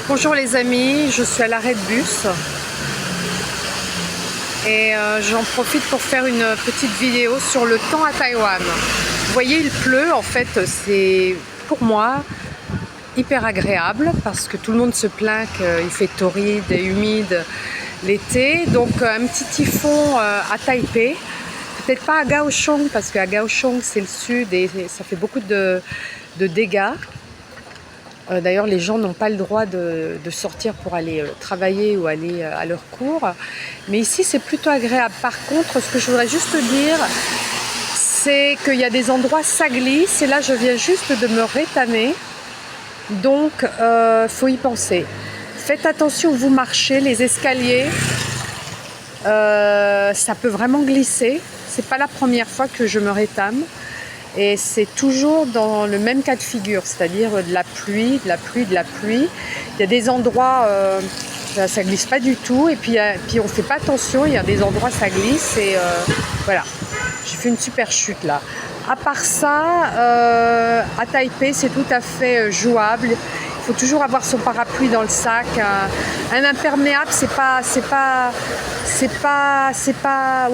Bonjour les amis, je suis à l'arrêt de bus et j'en profite pour faire une petite vidéo sur le temps à Taïwan. Vous voyez, il pleut, en fait c'est pour moi hyper agréable parce que tout le monde se plaint qu'il fait torride et humide l'été. Donc un petit typhon à Taipei, peut-être pas à Kaohsiung parce qu'à Kaohsiung c'est le sud et ça fait beaucoup de dégâts. D'ailleurs, les gens n'ont pas le droit de sortir pour aller travailler ou aller à leur cours. Mais ici, c'est plutôt agréable. Par contre, ce que je voudrais juste dire, c'est qu'il y a des endroits, ça glisse. Et là, je viens juste de me rétamer. Donc, faut y penser. Faites attention où vous marchez, les escaliers. Ça peut vraiment glisser. C'est pas la première fois que je me rétame. Et c'est toujours dans le même cas de figure, c'est-à-dire de la pluie, de la pluie, de la pluie. Il y a des endroits, ça glisse pas du tout, et puis on fait pas attention, il y a des endroits ça glisse, et voilà. J'ai fait une super chute là. À part ça, à Taipei, c'est tout à fait jouable. Il faut toujours avoir son parapluie dans le sac. Un imperméable, c'est pas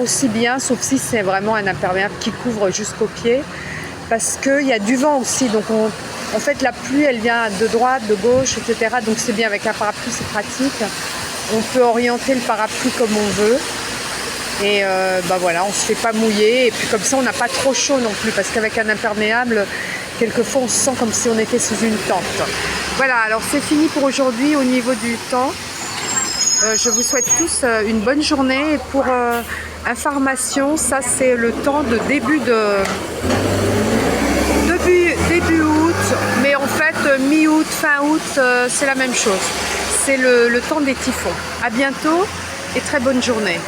aussi bien, sauf si c'est vraiment un imperméable qui couvre jusqu'aux pieds, parce qu'il y a du vent aussi. Donc en fait, la pluie, elle vient de droite, de gauche, etc. Donc c'est bien, avec un parapluie, c'est pratique. On peut orienter le parapluie comme on veut. Et voilà, on ne se fait pas mouiller. Et puis comme ça, on n'a pas trop chaud non plus, parce qu'avec un imperméable, quelquefois, on se sent comme si on était sous une tente. Voilà, alors c'est fini pour aujourd'hui au niveau du temps. Je vous souhaite tous une bonne journée. Et pour information, ça c'est le temps de début août, mais en fait mi-août, fin août, c'est la même chose. C'est le temps des typhons. À bientôt et très bonne journée.